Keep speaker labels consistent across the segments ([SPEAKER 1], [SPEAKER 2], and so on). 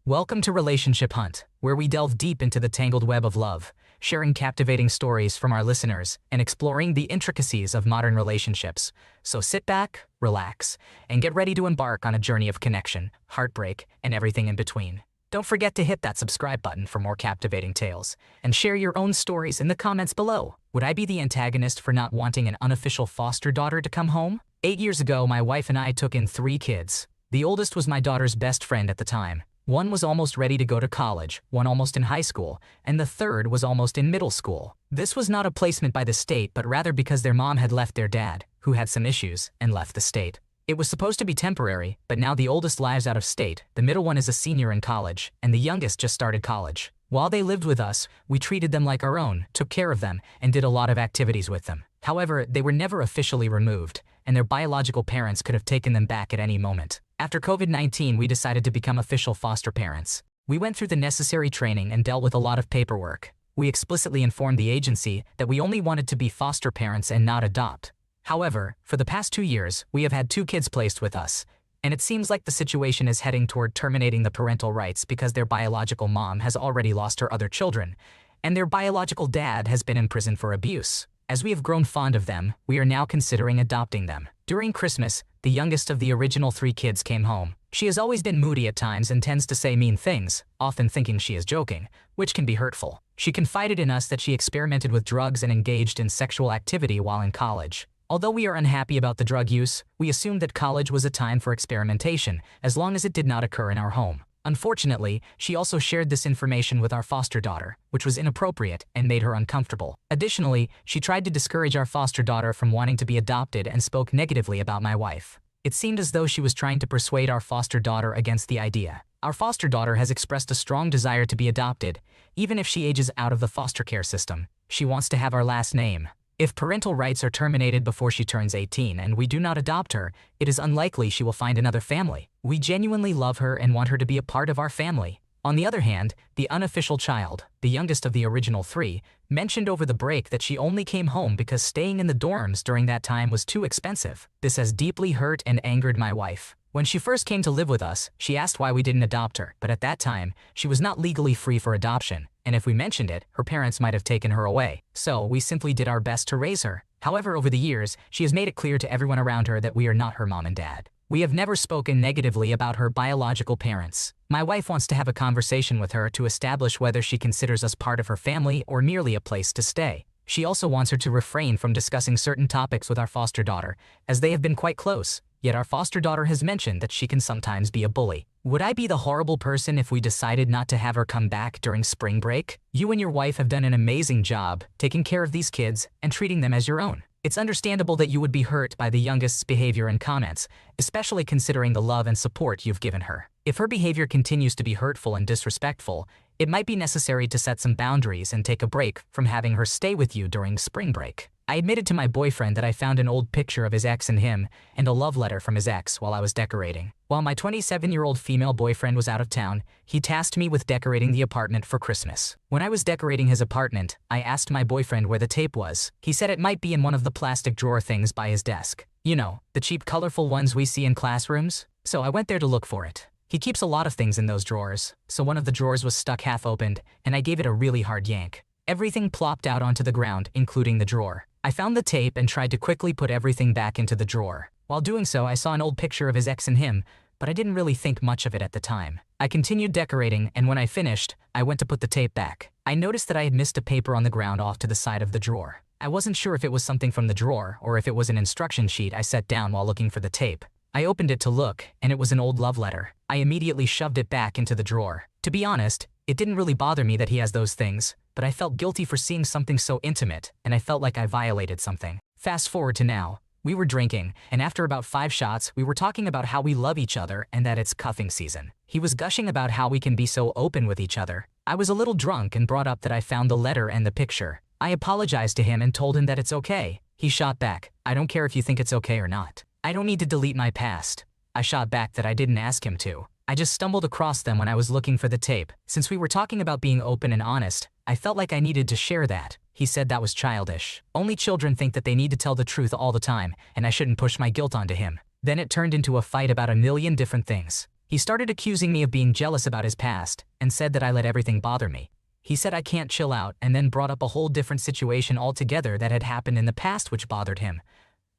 [SPEAKER 1] Welcome to Relationship Hunt, where we delve deep into the tangled web of love, sharing captivating stories from our listeners and exploring the intricacies of modern relationships. So sit back, relax, and get ready to embark on a journey of connection, heartbreak, and everything in between. Don't forget to hit that subscribe button for more captivating tales, and share your own stories in the comments below. Would I be the antagonist for not wanting an unofficial foster daughter to come home? 8 years ago, my wife and I took in 3 kids. The oldest was my daughter's best friend at the time. One was almost ready to go to college, one almost in high school, and the third was almost in middle school. This was not a placement by the state, but rather because their mom had left their dad, who had some issues, and left the state. It was supposed to be temporary, but now the oldest lives out of state, the middle one is a senior in college, and the youngest just started college. While they lived with us, we treated them like our own, took care of them, and did a lot of activities with them. However, they were never officially removed, and their biological parents could have taken them back at any moment. After COVID-19, we decided to become official foster parents. We went through the necessary training and dealt with a lot of paperwork. We explicitly informed the agency that we only wanted to be foster parents and not adopt. However, for the past 2 years, we have had 2 kids placed with us, and it seems like the situation is heading toward terminating the parental rights because their biological mom has already lost her other children, and their biological dad has been in prison for abuse. As we have grown fond of them, we are now considering adopting them. During Christmas, the youngest of the original 3 kids came home. She has always been moody at times and tends to say mean things, often thinking she is joking, which can be hurtful. She confided in us that she experimented with drugs and engaged in sexual activity while in college. Although we are unhappy about the drug use, we assumed that college was a time for experimentation, as long as it did not occur in our home. Unfortunately, she also shared this information with our foster daughter, which was inappropriate and made her uncomfortable. Additionally, she tried to discourage our foster daughter from wanting to be adopted and spoke negatively about my wife. It seemed as though she was trying to persuade our foster daughter against the idea. Our foster daughter has expressed a strong desire to be adopted, even if she ages out of the foster care system. She wants to have our last name. If parental rights are terminated before she turns 18 and we do not adopt her, it is unlikely she will find another family. We genuinely love her and want her to be a part of our family. On the other hand, the unofficial child, the youngest of the original 3, mentioned over the break that she only came home because staying in the dorms during that time was too expensive. This has deeply hurt and angered my wife. When she first came to live with us, she asked why we didn't adopt her, but at that time, she was not legally free for adoption, and if we mentioned it, her parents might have taken her away. So we simply did our best to raise her. However, over the years, she has made it clear to everyone around her that we are not her mom and dad. We have never spoken negatively about her biological parents. My wife wants to have a conversation with her to establish whether she considers us part of her family or merely a place to stay. She also wants her to refrain from discussing certain topics with our foster daughter, as they have been quite close. Yet our foster daughter has mentioned that she can sometimes be a bully. Would I be the horrible person if we decided not to have her come back during spring break? You and your wife have done an amazing job taking care of these kids and treating them as your own. It's understandable that you would be hurt by the youngest's behavior and comments, especially considering the love and support you've given her. If her behavior continues to be hurtful and disrespectful, it might be necessary to set some boundaries and take a break from having her stay with you during spring break. I admitted to my boyfriend that I found an old picture of his ex and him, and a love letter from his ex while I was decorating. While my 27-year-old female boyfriend was out of town, he tasked me with decorating the apartment for Christmas. When I was decorating his apartment, I asked my boyfriend where the tape was. He said it might be in one of the plastic drawer things by his desk. You know, the cheap colorful ones we see in classrooms? So I went there to look for it. He keeps a lot of things in those drawers, so one of the drawers was stuck half opened, and I gave it a really hard yank. Everything plopped out onto the ground, including the drawer. I found the tape and tried to quickly put everything back into the drawer. While doing so, I saw an old picture of his ex and him, but I didn't really think much of it at the time. I continued decorating, and when I finished, I went to put the tape back. I noticed that I had missed a paper on the ground off to the side of the drawer. I wasn't sure if it was something from the drawer or if it was an instruction sheet I set down while looking for the tape. I opened it to look, and it was an old love letter. I immediately shoved it back into the drawer. To be honest, it didn't really bother me that he has those things, but I felt guilty for seeing something so intimate, and I felt like I violated something. Fast forward to now. We were drinking, and after about 5 shots, we were talking about how we love each other and that it's cuffing season. He was gushing about how we can be so open with each other. I was a little drunk and brought up that I found the letter and the picture. I apologized to him and told him that it's okay. He shot back, "I don't care if you think it's okay or not. I don't need to delete my past." I shot back that I didn't ask him to. I just stumbled across them when I was looking for the tape. Since we were talking about being open and honest, I felt like I needed to share that. He said that was childish. Only children think that they need to tell the truth all the time, and I shouldn't push my guilt onto him. Then it turned into a fight about a million different things. He started accusing me of being jealous about his past and said that I let everything bother me. He said I can't chill out and then brought up a whole different situation altogether that had happened in the past which bothered him.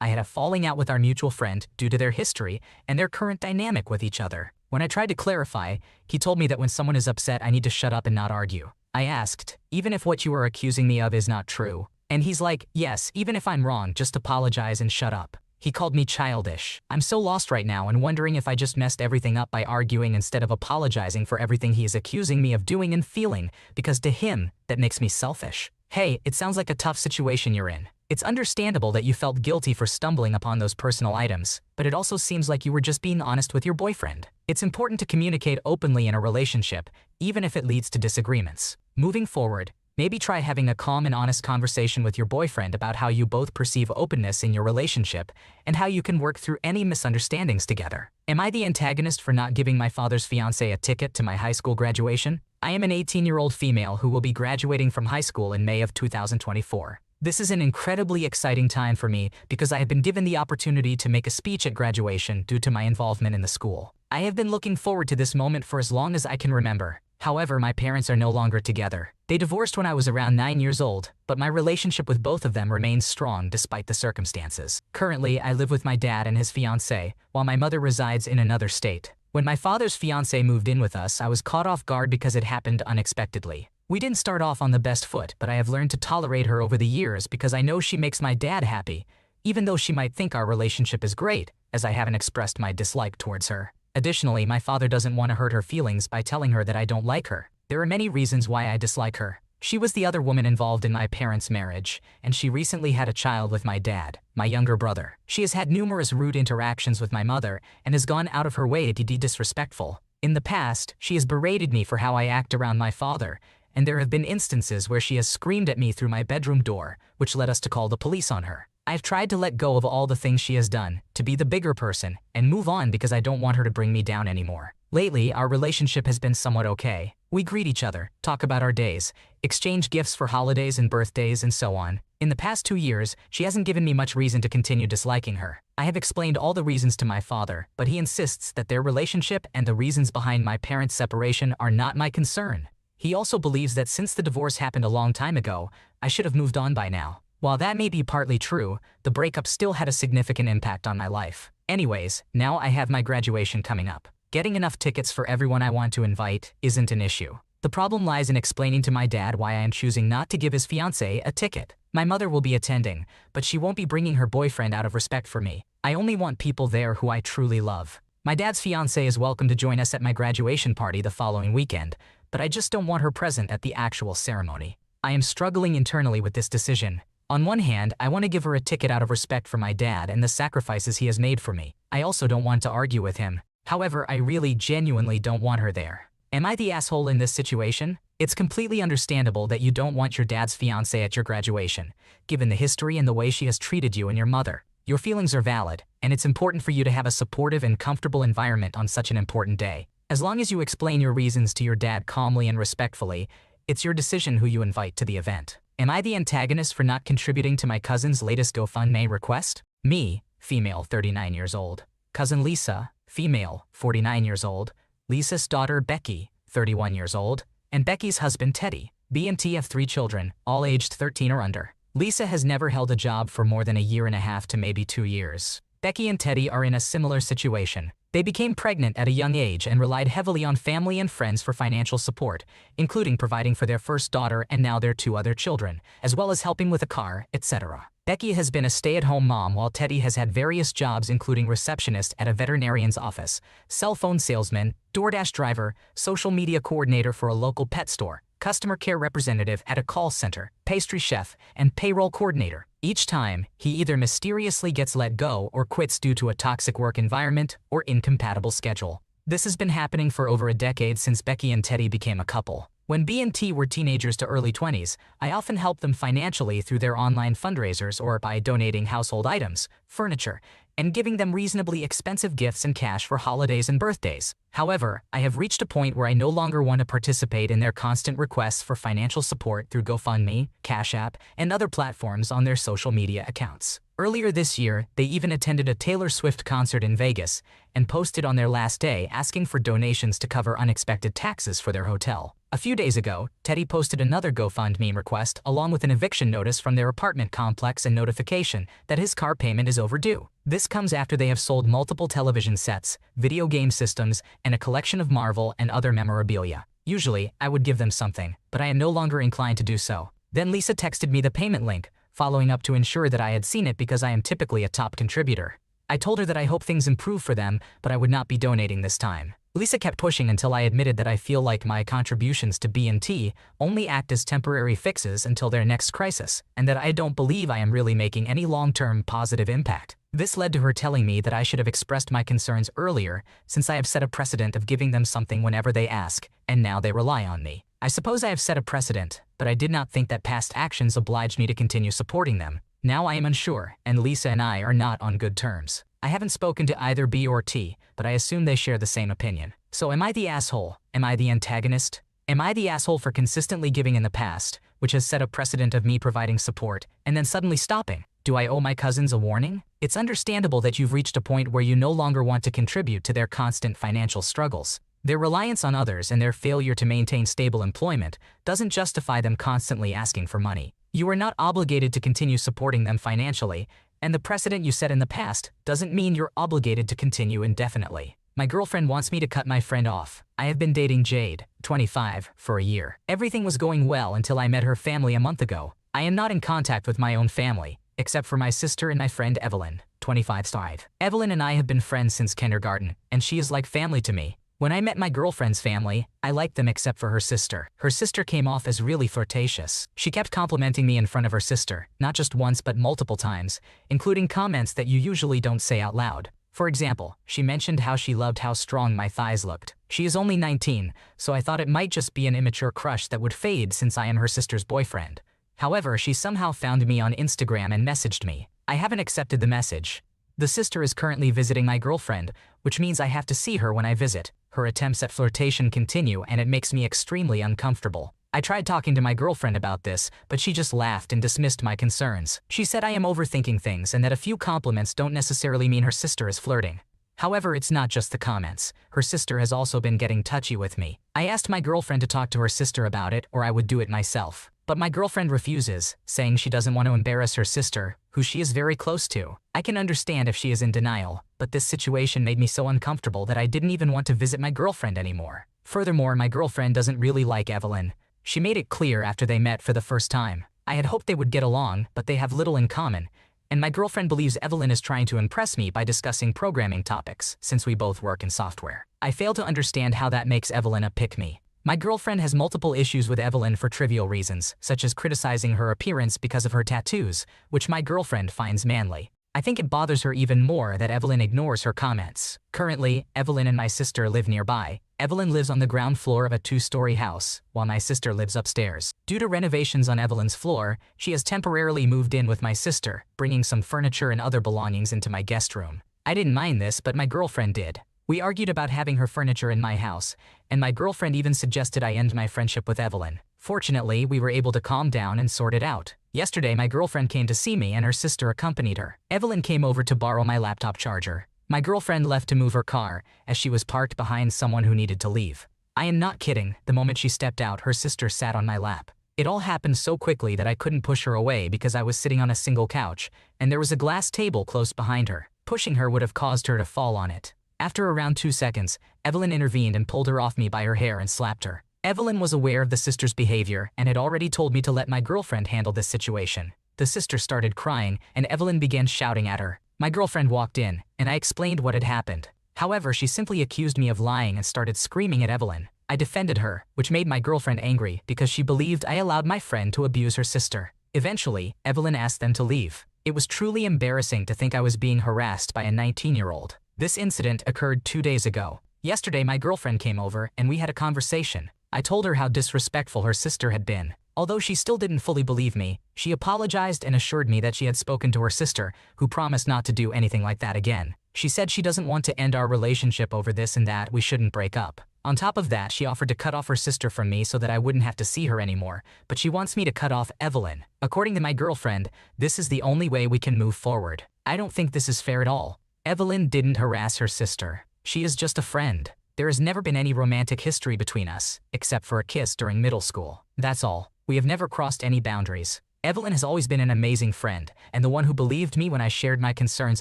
[SPEAKER 1] I had a falling out with our mutual friend due to their history and their current dynamic with each other. When I tried to clarify, he told me that when someone is upset I need to shut up and not argue. I asked, even if what you are accusing me of is not true? And he's like, yes, even if I'm wrong, just apologize and shut up. He called me childish. I'm so lost right now and wondering if I just messed everything up by arguing instead of apologizing for everything he is accusing me of doing and feeling, because to him, that makes me selfish. Hey, it sounds like a tough situation you're in. It's understandable that you felt guilty for stumbling upon those personal items, but it also seems like you were just being honest with your boyfriend. It's important to communicate openly in a relationship, even if it leads to disagreements. Moving forward, maybe try having a calm and honest conversation with your boyfriend about how you both perceive openness in your relationship and how you can work through any misunderstandings together. Am I the antagonist for not giving my father's fiancé a ticket to my high school graduation? I am an 18-year-old female who will be graduating from high school in May of 2024. This is an incredibly exciting time for me because I have been given the opportunity to make a speech at graduation due to my involvement in the school. I have been looking forward to this moment for as long as I can remember. However, my parents are no longer together. They divorced when I was around 9 years old, but my relationship with both of them remains strong despite the circumstances. Currently, I live with my dad and his fiancée, while my mother resides in another state. When my father's fiancée moved in with us, I was caught off guard because it happened unexpectedly. We didn't start off on the best foot, but I have learned to tolerate her over the years because I know she makes my dad happy, even though she might think our relationship is great, as I haven't expressed my dislike towards her. Additionally, my father doesn't want to hurt her feelings by telling her that I don't like her. There are many reasons why I dislike her. She was the other woman involved in my parents' marriage, and she recently had a child with my dad, my younger brother. She has had numerous rude interactions with my mother and has gone out of her way to be disrespectful. In the past, she has berated me for how I act around my father, and there have been instances where she has screamed at me through my bedroom door, which led us to call the police on her. I've tried to let go of all the things she has done, to be the bigger person, and move on because I don't want her to bring me down anymore. Lately, our relationship has been somewhat okay. We greet each other, talk about our days, exchange gifts for holidays and birthdays, and so on. In the past 2 years, she hasn't given me much reason to continue disliking her. I have explained all the reasons to my father, but he insists that their relationship and the reasons behind my parents' separation are not my concern. He also believes that since the divorce happened a long time ago, I should have moved on by now. While that may be partly true, the breakup still had a significant impact on my life. Anyways, now I have my graduation coming up. Getting enough tickets for everyone I want to invite isn't an issue. The problem lies in explaining to my dad why I am choosing not to give his fiancé a ticket. My mother will be attending, but she won't be bringing her boyfriend out of respect for me. I only want people there who I truly love. My dad's fiancé is welcome to join us at my graduation party the following weekend, but I just don't want her present at the actual ceremony. I am struggling internally with this decision. On one hand, I want to give her a ticket out of respect for my dad and the sacrifices he has made for me. I also don't want to argue with him. However, I really genuinely don't want her there. Am I the asshole in this situation? It's completely understandable that you don't want your dad's fiancé at your graduation, given the history and the way she has treated you and your mother. Your feelings are valid, and it's important for you to have a supportive and comfortable environment on such an important day. As long as you explain your reasons to your dad calmly and respectfully, it's your decision who you invite to the event. Am I the antagonist for not contributing to my cousin's latest GoFundMe request? Me, female, 39 years old. Cousin Lisa, female, 49 years old. Lisa's daughter Becky, 31 years old. And Becky's husband Teddy. B and T have 3 children, all aged 13 or under. Lisa has never held a job for more than a year and a half to maybe 2 years. Becky and Teddy are in a similar situation. They became pregnant at a young age and relied heavily on family and friends for financial support, including providing for their first daughter and now their 2 other children, as well as helping with a car, etc. Becky has been a stay-at-home mom while Teddy has had various jobs including receptionist at a veterinarian's office, cell phone salesman, DoorDash driver, social media coordinator for a local pet store, customer care representative at a call center, pastry chef, and payroll coordinator. Each time, he either mysteriously gets let go or quits due to a toxic work environment or incompatible schedule. This has been happening for over a decade since Becky and Teddy became a couple. When B and T were teenagers to early 20s, I often helped them financially through their online fundraisers or by donating household items, furniture, and giving them reasonably expensive gifts and cash for holidays and birthdays. However, I have reached a point where I no longer want to participate in their constant requests for financial support through GoFundMe, Cash App, and other platforms on their social media accounts. Earlier this year, they even attended a Taylor Swift concert in Vegas and posted on their last day asking for donations to cover unexpected taxes for their hotel. A few days ago, Teddy posted another GoFundMe request along with an eviction notice from their apartment complex and notification that his car payment is overdue. This comes after they have sold multiple television sets, video game systems, and a collection of Marvel and other memorabilia. Usually, I would give them something, but I am no longer inclined to do so. Then Lisa texted me the payment link, following up to ensure that I had seen it because I am typically a top contributor. I told her that I hope things improve for them, but I would not be donating this time. Lisa kept pushing until I admitted that I feel like my contributions to B&T only act as temporary fixes until their next crisis, and that I don't believe I am really making any long-term positive impact. This led to her telling me that I should have expressed my concerns earlier, since I have set a precedent of giving them something whenever they ask, and now they rely on me. I suppose I have set a precedent, but I did not think that past actions obliged me to continue supporting them. Now I am unsure, and Lisa and I are not on good terms. I haven't spoken to either B or T, but I assume they share the same opinion. So am I the asshole? Am I the antagonist? Am I the asshole for consistently giving in the past, which has set a precedent of me providing support, and then suddenly stopping? Do I owe my cousins a warning? It's understandable that you've reached a point where you no longer want to contribute to their constant financial struggles. Their reliance on others and their failure to maintain stable employment doesn't justify them constantly asking for money. You are not obligated to continue supporting them financially, and the precedent you set in the past doesn't mean you're obligated to continue indefinitely. My girlfriend wants me to cut my friend off. I have been dating Jade, 25, for a year. Everything was going well until I met her family a month ago. I am not in contact with my own family, except for my sister and my friend Evelyn, 25. Evelyn and I have been friends since kindergarten, and she is like family to me. When I met my girlfriend's family, I liked them except for her sister. Her sister came off as really flirtatious. She kept complimenting me in front of her sister, not just once but multiple times, including comments that you usually don't say out loud. For example, she mentioned how she loved how strong my thighs looked. She is only 19, so I thought it might just be an immature crush that would fade since I am her sister's boyfriend. However, she somehow found me on Instagram and messaged me. I haven't accepted the message. The sister is currently visiting my girlfriend, which means I have to see her when I visit. Her attempts at flirtation continue and it makes me extremely uncomfortable. I tried talking to my girlfriend about this, but she just laughed and dismissed my concerns. She said I am overthinking things and that a few compliments don't necessarily mean her sister is flirting. However, it's not just the comments. Her sister has also been getting touchy with me. I asked my girlfriend to talk to her sister about it or I would do it myself. But my girlfriend refuses, saying she doesn't want to embarrass her sister, who she is very close to. I can understand if she is in denial, but this situation made me so uncomfortable that I didn't even want to visit my girlfriend anymore. Furthermore, my girlfriend doesn't really like Evelyn. She made it clear after they met for the first time. I had hoped they would get along, but they have little in common, and my girlfriend believes Evelyn is trying to impress me by discussing programming topics, since we both work in software. I fail to understand how that makes Evelyn a pick-me. My girlfriend has multiple issues with Evelyn for trivial reasons, such as criticizing her appearance because of her tattoos, which my girlfriend finds manly. I think it bothers her even more that Evelyn ignores her comments. Currently, Evelyn and my sister live nearby. Evelyn lives on the ground floor of a 2-story house, while my sister lives upstairs. Due to renovations on Evelyn's floor, she has temporarily moved in with my sister, bringing some furniture and other belongings into my guest room. I didn't mind this, but my girlfriend did. We argued about having her furniture in my house, and my girlfriend even suggested I end my friendship with Evelyn. Fortunately, we were able to calm down and sort it out. Yesterday, my girlfriend came to see me and her sister accompanied her. Evelyn came over to borrow my laptop charger. My girlfriend left to move her car, as she was parked behind someone who needed to leave. I am not kidding, the moment she stepped out, her sister sat on my lap. It all happened so quickly that I couldn't push her away because I was sitting on a single couch, and there was a glass table close behind her. Pushing her would have caused her to fall on it. After around 2 seconds, Evelyn intervened and pulled her off me by her hair and slapped her. Evelyn was aware of the sister's behavior and had already told me to let my girlfriend handle this situation. The sister started crying and Evelyn began shouting at her. My girlfriend walked in, and I explained what had happened. However, she simply accused me of lying and started screaming at Evelyn. I defended her, which made my girlfriend angry because she believed I allowed my friend to abuse her sister. Eventually, Evelyn asked them to leave. It was truly embarrassing to think I was being harassed by a 19-year-old. This incident occurred 2 days ago. Yesterday, my girlfriend came over and we had a conversation. I told her how disrespectful her sister had been. Although she still didn't fully believe me, she apologized and assured me that she had spoken to her sister, who promised not to do anything like that again. She said she doesn't want to end our relationship over this and that we shouldn't break up. On top of that, she offered to cut off her sister from me so that I wouldn't have to see her anymore, but she wants me to cut off Evelyn. According to my girlfriend, this is the only way we can move forward. I don't think this is fair at all. Evelyn didn't harass her sister. She is just a friend. There has never been any romantic history between us, except for a kiss during middle school. That's all. We have never crossed any boundaries. Evelyn has always been an amazing friend, and the one who believed me when I shared my concerns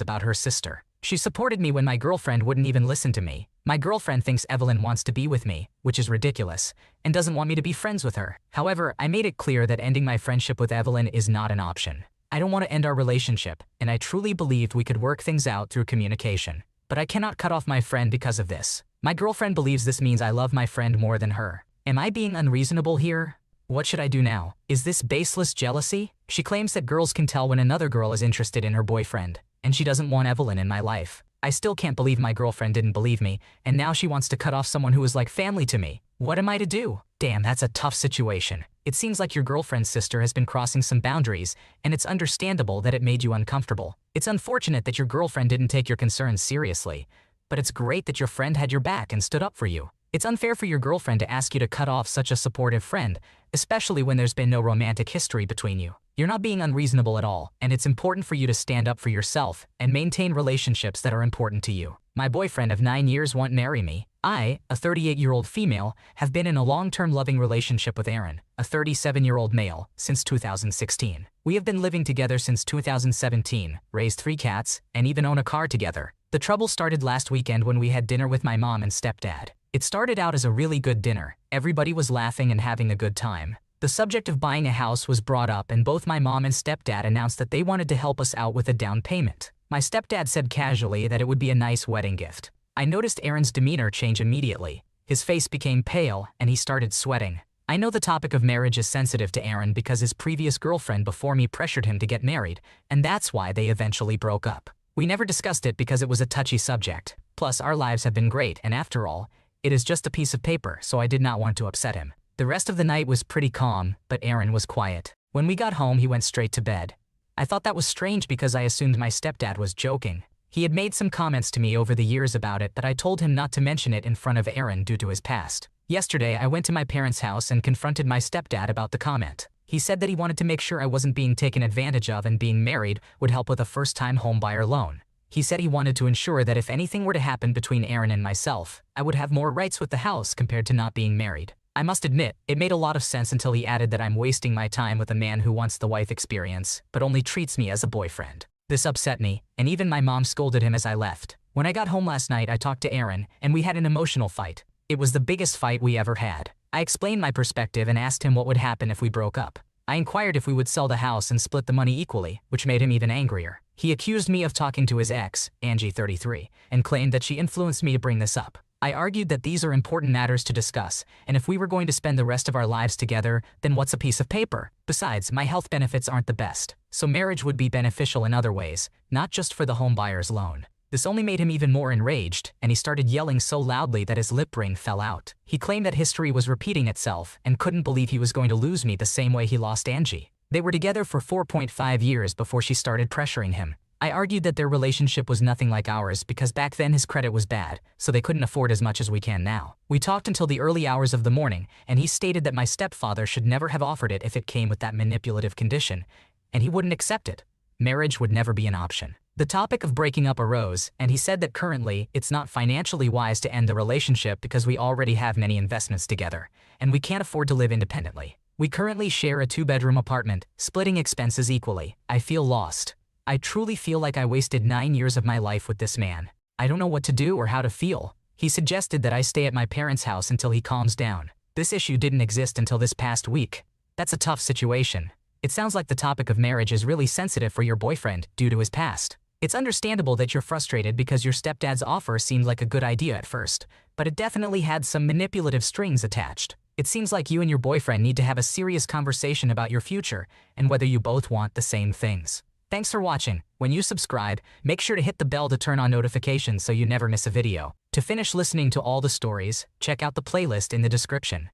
[SPEAKER 1] about her sister. She supported me when my girlfriend wouldn't even listen to me. My girlfriend thinks Evelyn wants to be with me, which is ridiculous, and doesn't want me to be friends with her. However, I made it clear that ending my friendship with Evelyn is not an option. I don't want to end our relationship, and I truly believed we could work things out through communication. But I cannot cut off my friend because of this. My girlfriend believes this means I love my friend more than her. Am I being unreasonable here? What should I do now? Is this baseless jealousy? She claims that girls can tell when another girl is interested in her boyfriend, and she doesn't want Evelyn in my life. I still can't believe my girlfriend didn't believe me, and now she wants to cut off someone who is like family to me. What am I to do? Damn, that's a tough situation. It seems like your girlfriend's sister has been crossing some boundaries, and it's understandable that it made you uncomfortable. It's unfortunate that your girlfriend didn't take your concerns seriously, but it's great that your friend had your back and stood up for you. It's unfair for your girlfriend to ask you to cut off such a supportive friend, especially when there's been no romantic history between you. You're not being unreasonable at all, and it's important for you to stand up for yourself and maintain relationships that are important to you. My boyfriend of 9 years won't marry me. I, a 38-year-old female, have been in a long-term loving relationship with Aaron, a 37-year-old male, since 2016. We have been living together since 2017, raised 3 cats, and even own a car together. The trouble started last weekend when we had dinner with my mom and stepdad. It started out as a really good dinner. Everybody was laughing and having a good time. The subject of buying a house was brought up, and both my mom and stepdad announced that they wanted to help us out with a down payment. My stepdad said casually that it would be a nice wedding gift. I noticed Aaron's demeanor change immediately. His face became pale, and he started sweating. I know the topic of marriage is sensitive to Aaron because his previous girlfriend before me pressured him to get married, and that's why they eventually broke up. We never discussed it because it was a touchy subject. Plus, our lives have been great, and after all, it is just a piece of paper, so I did not want to upset him. The rest of the night was pretty calm, but Aaron was quiet. When we got home, he went straight to bed. I thought that was strange because I assumed my stepdad was joking. He had made some comments to me over the years about it, but I told him not to mention it in front of Aaron due to his past. Yesterday, I went to my parents' house and confronted my stepdad about the comment. He said that he wanted to make sure I wasn't being taken advantage of, and being married would help with a first-time homebuyer loan. He said he wanted to ensure that if anything were to happen between Aaron and myself, I would have more rights with the house compared to not being married. I must admit, it made a lot of sense until he added that I'm wasting my time with a man who wants the wife experience, but only treats me as a boyfriend. This upset me, and even my mom scolded him as I left. When I got home last night, I talked to Aaron, and we had an emotional fight. It was the biggest fight we ever had. I explained my perspective and asked him what would happen if we broke up. I inquired if we would sell the house and split the money equally, which made him even angrier. He accused me of talking to his ex, Angie 33, and claimed that she influenced me to bring this up. I argued that these are important matters to discuss, and if we were going to spend the rest of our lives together, then what's a piece of paper? Besides, my health benefits aren't the best, so marriage would be beneficial in other ways, not just for the home buyer's loan. This only made him even more enraged, and he started yelling so loudly that his lip ring fell out. He claimed that history was repeating itself and couldn't believe he was going to lose me the same way he lost Angie. They were together for 4.5 years before she started pressuring him. I argued that their relationship was nothing like ours because back then his credit was bad, so they couldn't afford as much as we can now. We talked until the early hours of the morning, and he stated that my stepfather should never have offered it if it came with that manipulative condition, and he wouldn't accept it. Marriage would never be an option. The topic of breaking up arose, and he said that currently it's not financially wise to end the relationship because we already have many investments together, and we can't afford to live independently. We currently share a 2-bedroom apartment, splitting expenses equally. I feel lost. I truly feel like I wasted 9 years of my life with this man. I don't know what to do or how to feel. He suggested that I stay at my parents' house until he calms down. This issue didn't exist until this past week. That's a tough situation. It sounds like the topic of marriage is really sensitive for your boyfriend due to his past. It's understandable that you're frustrated because your stepdad's offer seemed like a good idea at first, but it definitely had some manipulative strings attached. It seems like you and your boyfriend need to have a serious conversation about your future and whether you both want the same things. Thanks for watching. When you subscribe, make sure to hit the bell to turn on notifications so you never miss a video. To finish listening to all the stories, check out the playlist in the description.